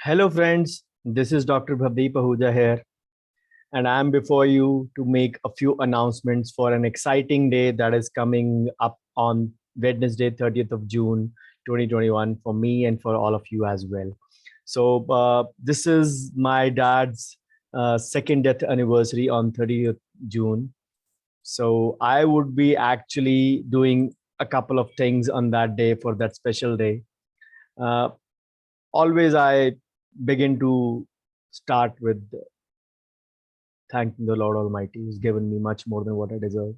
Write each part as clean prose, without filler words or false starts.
Hello, friends. This is Dr. Bhavdeep Ahuja here, and I'm before you to make a few announcements for an exciting day that is coming up on Wednesday, 30th of June, 2021, for me and for all of you as well. This is my dad's second death anniversary on 30th June. So, I would be actually doing a couple of things on that day for that special day. Uh, Always, I begin to start with thanking the Lord Almighty who's given me much more than what I deserve.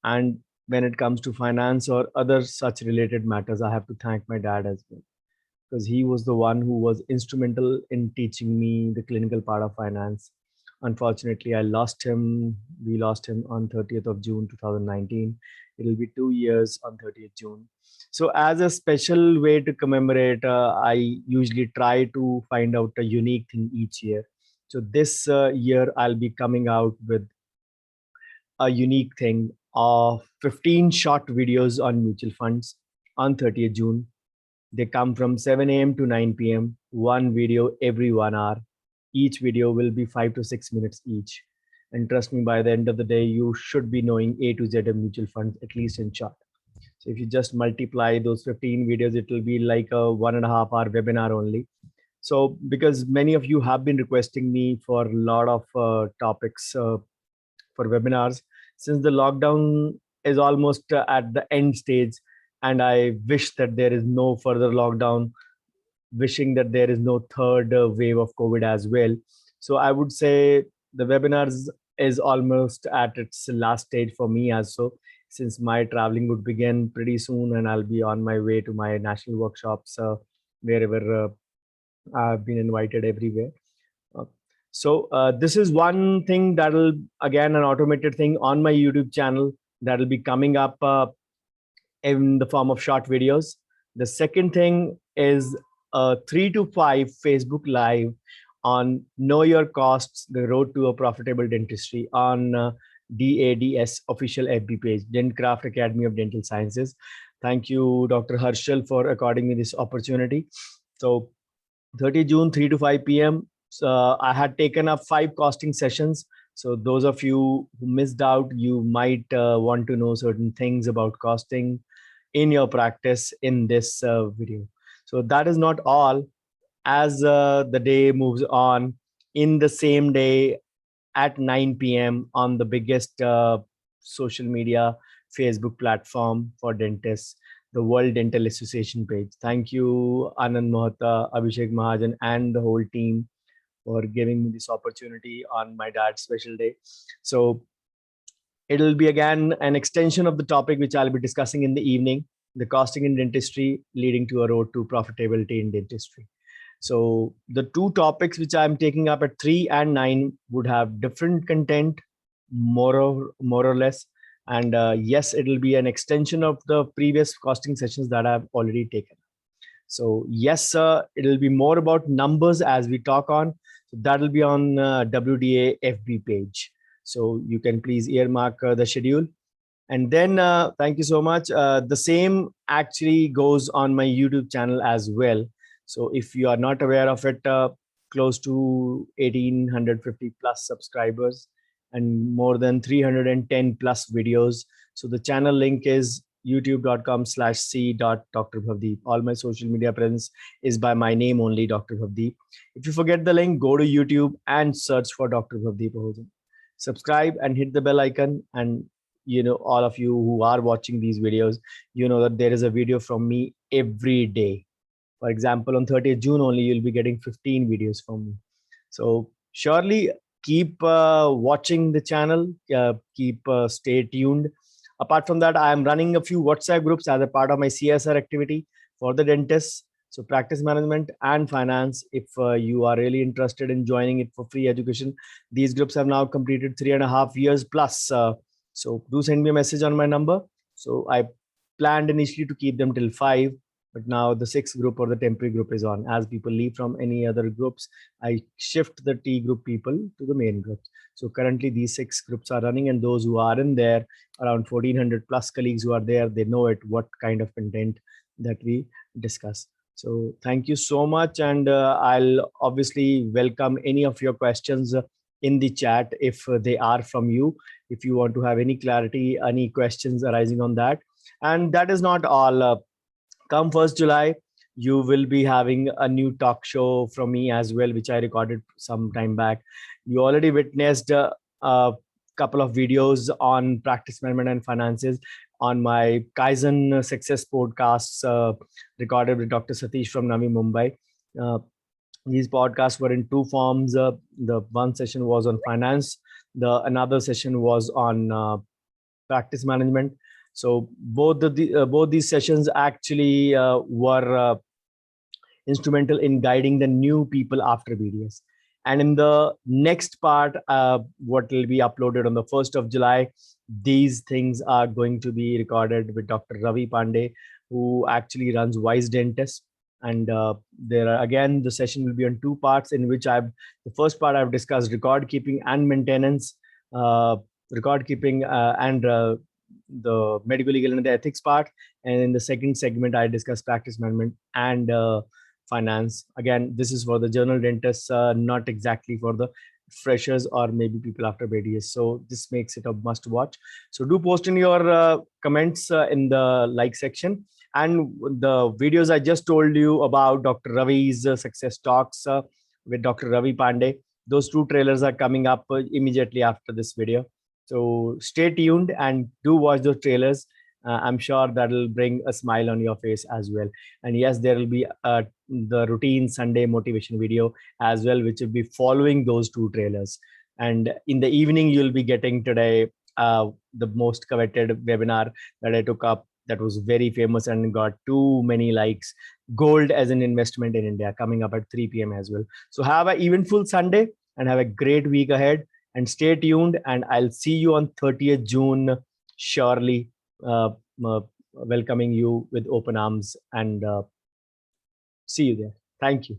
And when it comes to finance or other such related matters, I have to thank my dad as well, because he was the one who was instrumental in teaching me the clinical part of finance. Unfortunately, I lost him. We lost him on 30th of June 2019. It'll be 2 years on 30th June. So, as a special way to commemorate, I usually try to find out a unique thing each year. So, this year, I'll be coming out with a unique thing of 15 short videos on mutual funds on 30th June. They come from 7 a.m. to 9 p.m., one video every 1 hour. Each video will be 5 to 6 minutes each. And trust me, by the end of the day, you should be knowing A to Z of mutual funds, at least in short. So if you just multiply those 15 videos, it will be like a 1.5 hour webinar only. So because many of you have been requesting me for a lot of topics for webinars, since the lockdown is almost at the end stage, and I wish that there is no further lockdown, wishing that there is no third wave of COVID as well. So I would say the webinars is almost at its last stage for me as so, since my traveling would begin pretty soon and I'll be on my way to my national workshops wherever I've been invited everywhere. Uh, this is one thing that'll, again, an automated thing on my YouTube channel that'll be coming up in the form of short videos. The second thing is 3 to 5 Facebook Live on Know Your Costs, the road to a profitable dentistry on DADS official FB page, Dentcraft Academy of Dental Sciences. Thank you, Dr. Harshal, for according me this opportunity. So 30 June, 3 to 5 p.m. So I had taken up 5 costing sessions. So those of you who missed out, you might want to know certain things about costing in your practice in this video. So that is not all. As the day moves on, in the same day at 9 p.m. on the biggest social media Facebook platform for dentists, the World Dental Association page. Thank you, Anand Mohta, Abhishek Mahajan, and the whole team for giving me this opportunity on my dad's special day. So it'll be again an extension of the topic which I'll be discussing in the evening, the costing in dentistry leading to a road to profitability in dentistry. So the two topics which I'm taking up at 3 and 9 would have different content, more or less. And yes, it'll be an extension of the previous costing sessions that I've already taken. So yes, it'll be more about numbers as we talk on. So that'll be on WDA FB page. So you can please earmark the schedule. And then thank you so much. The same actually goes on my YouTube channel as well. So if you are not aware of it, close to 1850 plus subscribers and more than 310 plus videos. So the channel link is youtube.com/c.Dr. Bhavdeep. All my social media presence is by my name only, Dr. Bhavdeep. If you forget the link, go to YouTube and search for Dr. Bhavdeep Ahuja. Subscribe and hit the bell icon. And all of you who are watching these videos, you know that there is a video from me every day. For example, on 30th June only, you'll be getting 15 videos from me. So surely keep watching the channel, keep stay tuned. Apart from that, I am running a few WhatsApp groups as a part of my CSR activity for the dentists. So practice management and finance. If you are really interested in joining it for free education, these groups have now completed 3.5 years plus. So do send me a message on my number. So I planned initially to keep them till 5, but now the 6th group or the temporary group is on. As people leave from any other groups, I shift the T group people to the main groups. So currently these 6 groups are running, and those who are in there, around 1400 plus colleagues who are there, they know it, what kind of content that we discuss. So thank you so much, and I'll obviously welcome any of your questions in the chat if they are from you. If you want to have any clarity, any questions arising on that, and that is not all. Come 1st July, you will be having a new talk show from me as well, which I recorded some time back. You already witnessed a couple of videos on practice management and finances on my Kaizen Success podcasts, recorded with Dr. Satish from Navi Mumbai. Uh, these podcasts were in two forms. The one session was on finance. The another session was on practice management. So both these sessions actually were instrumental in guiding the new people after BDS. And in the next part, what will be uploaded on the 1st of July, these things are going to be recorded with Dr. Ravi Pandey, who actually runs Wise Dentist. And there are, again, the session will be on two parts, in which the first part I've discussed record keeping and maintenance, uh, record keeping and the medical legal and the ethics part. And in the second segment, I discussed practice management and finance. Again, this is for the journal dentists, not exactly for the freshers or maybe people after BDS. So this makes it a must watch. So do post in your comments in the like section. And the videos I just told you about, Dr. Ravi's success talks with Dr. Ravi Pandey, those two trailers are coming up immediately after this video. So stay tuned and do watch those trailers. I'm sure that'll bring a smile on your face as well. And yes, there will be the routine Sunday motivation video as well, which will be following those two trailers. And in the evening, you'll be getting today the most coveted webinar that I took up, that was very famous and got too many likes. Gold as an investment in India, coming up at 3 p.m. as well. So have an eventful Sunday and have a great week ahead. And stay tuned. And I'll see you on 30th June, surely. Welcoming you with open arms, and see you there. Thank you.